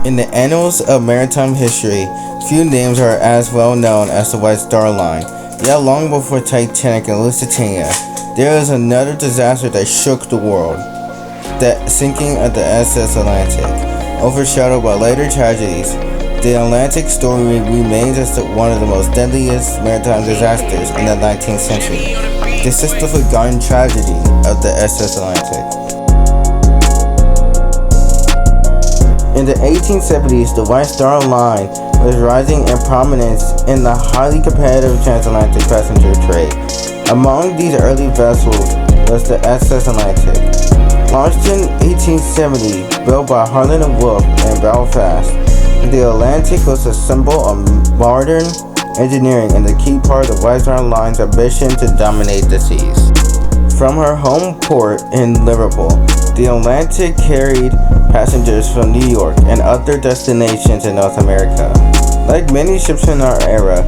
In the annals of maritime history, few names are as well known as the White Star Line. Yet long before Titanic and Lusitania, there was another disaster that shook the world. The sinking of the SS Atlantic. Overshadowed by later tragedies, the Atlantic story remains as one of the most deadliest maritime disasters in the 19th century. This is the forgotten tragedy of the SS Atlantic. In the 1870s, the White Star Line was rising in prominence in the highly competitive transatlantic passenger trade. Among these early vessels was the SS Atlantic. Launched in 1870, built by Harland and Wolff in Belfast, the Atlantic was a symbol of modern engineering and the key part of the White Star Line's ambition to dominate the seas. From her home port in Liverpool, the Atlantic carried passengers from New York and other destinations in North America. Like many ships in our era,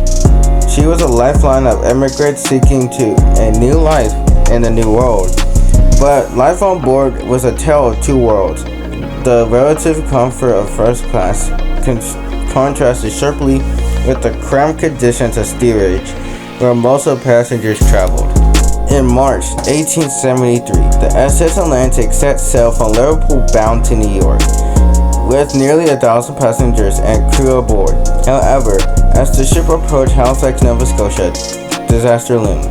she was a lifeline of immigrants seeking a new life in the New World. But life on board was a tale of two worlds. The relative comfort of first class contrasted sharply with the cramped conditions of steerage, where most of passengers traveled. In March 1873, the SS Atlantic set sail from Liverpool bound to New York, with nearly 1,000 passengers and crew aboard. However, as the ship approached Halifax, Nova Scotia, disaster loomed.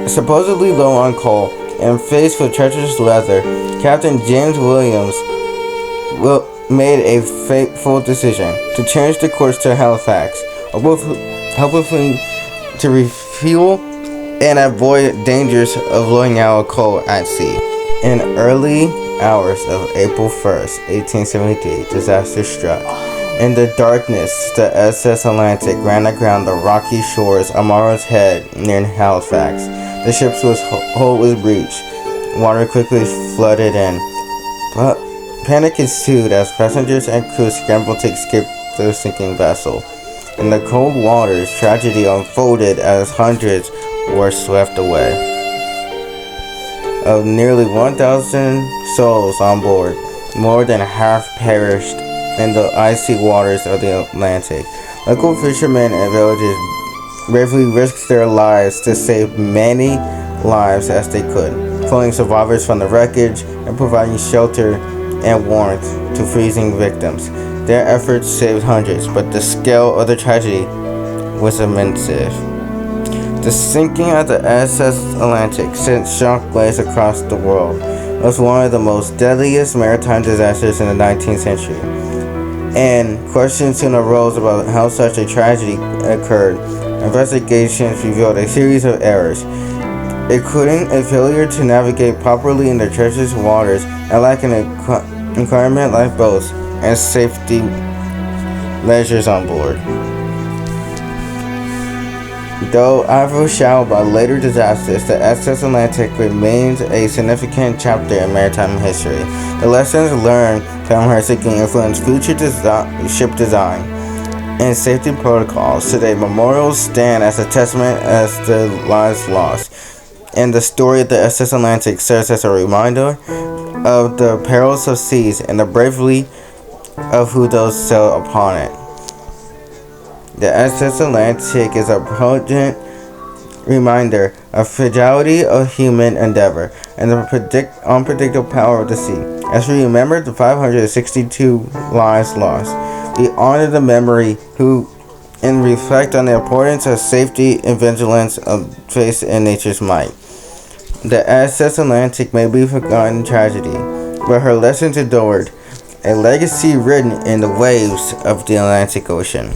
Supposedly low on coal and faced with treacherous weather, Captain James Williams made a fateful decision to change the course to Halifax, hopefully to refuel and avoid dangers of blowing out coal at sea. In early hours of April 1st, 1873, disaster struck. In the darkness, the SS Atlantic ran aground the rocky shores of Morro's Head near Halifax. The ship's hull was breached. Water quickly flooded in. But panic ensued as passengers and crew scrambled to escape the sinking vessel. In the cold waters, tragedy unfolded as hundreds were swept away. Of nearly 1,000 souls on board, more than half perished in the icy waters of the Atlantic. Local fishermen and villagers bravely risked their lives to save many lives as they could, pulling survivors from the wreckage and providing shelter and warmth to freezing victims. Their efforts saved hundreds, but the scale of the tragedy was immense. The sinking of the SS Atlantic sent shockwaves across the world. It was one of the most deadliest maritime disasters in the 19th century, and questions soon arose about how such a tragedy occurred. Investigations revealed a series of errors, including a failure to navigate properly in the treacherous waters and lack an requirement lifeboats and safety measures on board. Though overshadowed by later disasters, the SS Atlantic remains a significant chapter in maritime history. The lessons learned from her sinking influenced future ship design and safety protocols. Today, memorials stand as a testament as the lives lost, and the story of the SS Atlantic serves as a reminder of the perils of seas and the bravery of who those sail upon it. The SS Atlantic is a poignant reminder of fragility of human endeavor and the unpredictable power of the sea. As we remember the 562 lives lost, we honor the memory and reflect on the importance of safety and vigilance of faith in nature's might. The SS Atlantic may be a forgotten tragedy, but her lessons endured, a legacy written in the waves of the Atlantic Ocean.